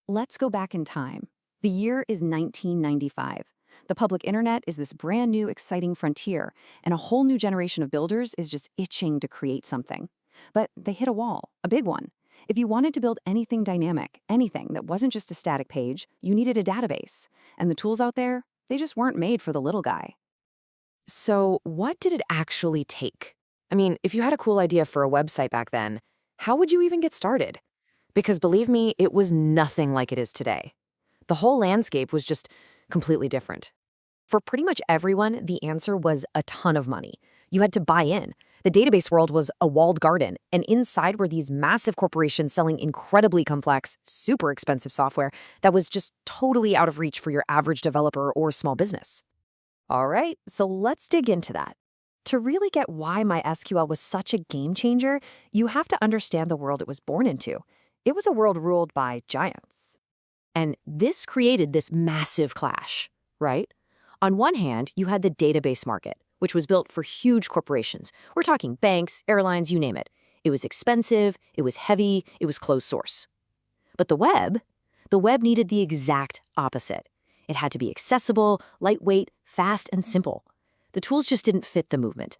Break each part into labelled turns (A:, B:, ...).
A: Let's go back in time. The year is 1995. The public internet is this brand new, exciting frontier, and a whole new generation of builders is just itching to create something. But they hit a wall, a big one. If you wanted to build anything dynamic, anything that wasn't just a static page, you needed a database. And the tools out there, they just weren't made for the little guy.
B: So, what did it actually take? I mean, if you had a cool idea for a website back then, how would you even get started? Because believe me, it was nothing like it is today. The whole landscape was just completely different. For pretty much everyone, the answer was a ton of money. You had to buy in. The database world was a walled garden, and inside were these massive corporations selling incredibly complex, super expensive software that was just totally out of reach for your average developer or small business. All right, so let's dig into that. To really get why MySQL was such a game changer, you have to understand the world it was born into. It was a world ruled by giants. And this created this massive clash, right? On one hand, you had the database market, which was built for huge corporations. We're talking banks, airlines, you name it. It was expensive, it was heavy, it was closed source. But the web needed the exact opposite. It had to be accessible, lightweight, fast, and simple. The tools just didn't fit the movement.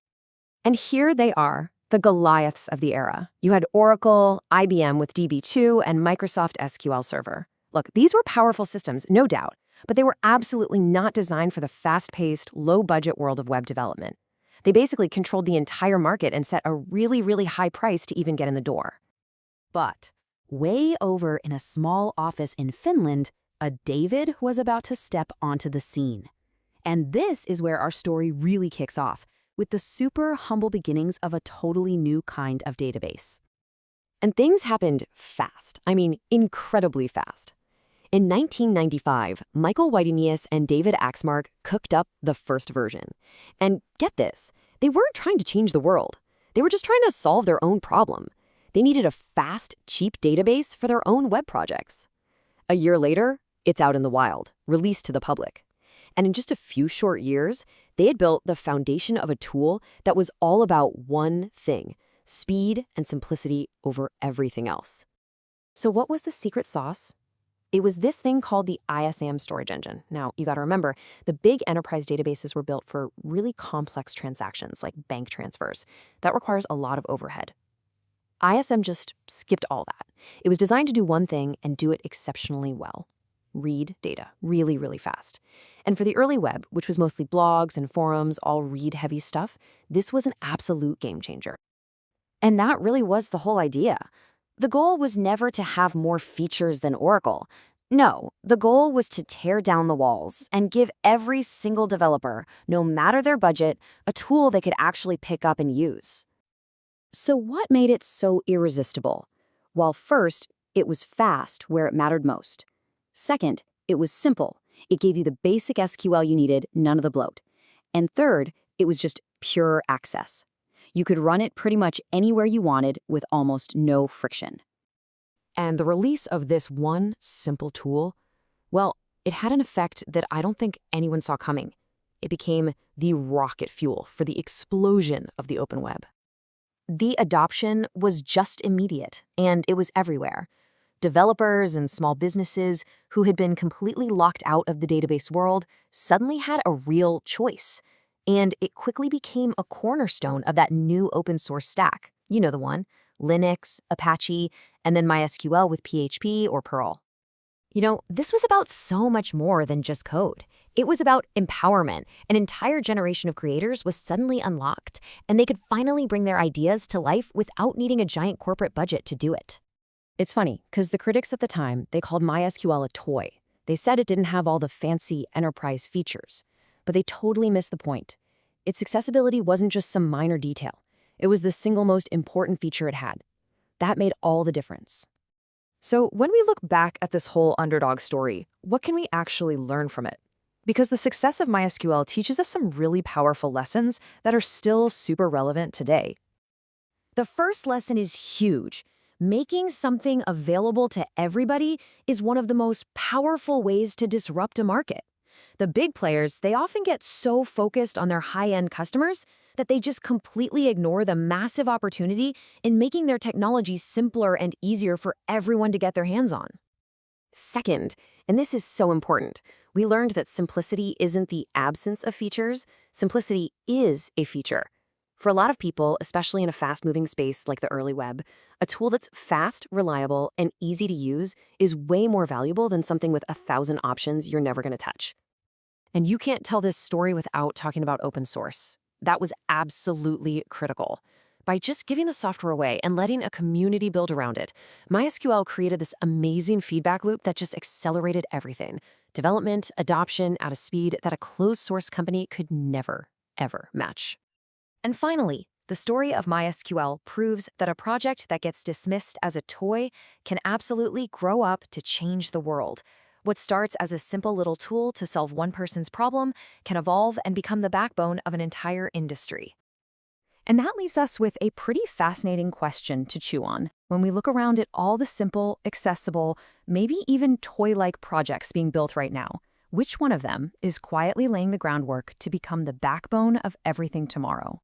B: And here they are, the Goliaths of the era. You had Oracle, IBM with DB2, and Microsoft SQL Server. Look, these were powerful systems, no doubt, but they were absolutely not designed for the fast-paced, low-budget world of web development. They basically controlled the entire market and set a really, really high price to even get in the door. But way over in a small office in Finland, a David was about to step onto the scene. And this is where our story really kicks off, with the super humble beginnings of a totally new kind of database. And things happened fast. I mean, incredibly fast. In 1995, Michael Whitenius and David Axmark cooked up the first version. And get this, they weren't trying to change the world. They were just trying to solve their own problem. They needed a fast, cheap database for their own web projects. A year later, it's out in the wild, released to the public. And in just a few short years, they had built the foundation of a tool that was all about one thing: speed and simplicity over everything else. So what was the secret sauce? It was this thing called the ISAM storage engine. Now, you gotta remember, the big enterprise databases were built for really complex transactions like bank transfers. That requires a lot of overhead. ISM just skipped all that. It was designed to do one thing and do it exceptionally well: read data really, really fast. And for the early web, which was mostly blogs and forums, all read-heavy stuff, this was an absolute game changer. And that really was the whole idea. The goal was never to have more features than Oracle. No, the goal was to tear down the walls and give every single developer, no matter their budget, a tool they could actually pick up and use. So what made it so irresistible? Well, first, it was fast where it mattered most. Second, it was simple. It gave you the basic SQL you needed, none of the bloat. And third, it was just pure access. You could run it pretty much anywhere you wanted with almost no friction. And the release of this one simple tool, well, it had an effect that I don't think anyone saw coming. It became the rocket fuel for the explosion of the open web. The adoption was just immediate, and it was everywhere. Developers and small businesses who had been completely locked out of the database world suddenly had a real choice. And it quickly became a cornerstone of that new open source stack. You know the one: Linux, Apache, and then MySQL with PHP or Perl. You know, this was about so much more than just code. It was about empowerment. An entire generation of creators was suddenly unlocked, and they could finally bring their ideas to life without needing a giant corporate budget to do it. It's funny, because the critics at the time, they called MySQL a toy. They said it didn't have all the fancy enterprise features. But they totally missed the point. Its accessibility wasn't just some minor detail. It was the single most important feature it had. That made all the difference. So when we look back at this whole underdog story, what can we actually learn from it? Because the success of MySQL teaches us some really powerful lessons that are still super relevant today. The first lesson is huge. Making something available to everybody is one of the most powerful ways to disrupt a market. The big players, they often get so focused on their high-end customers that they just completely ignore the massive opportunity in making their technology simpler and easier for everyone to get their hands on. Second, and this is so important, we learned that simplicity isn't the absence of features, simplicity is a feature. For a lot of people, especially in a fast-moving space like the early web, a tool that's fast, reliable, and easy to use is way more valuable than something with 1,000 options you're never going to touch. And you can't tell this story without talking about open source. That was absolutely critical. By just giving the software away and letting a community build around it, MySQL created this amazing feedback loop that just accelerated everything. Development, adoption at a speed that a closed source company could never, ever match. And finally, the story of MySQL proves that a project that gets dismissed as a toy can absolutely grow up to change the world. What starts as a simple little tool to solve one person's problem can evolve and become the backbone of an entire industry. And that leaves us with a pretty fascinating question to chew on. When we look around at all the simple, accessible, maybe even toy-like projects being built right now, which one of them is quietly laying the groundwork to become the backbone of everything tomorrow?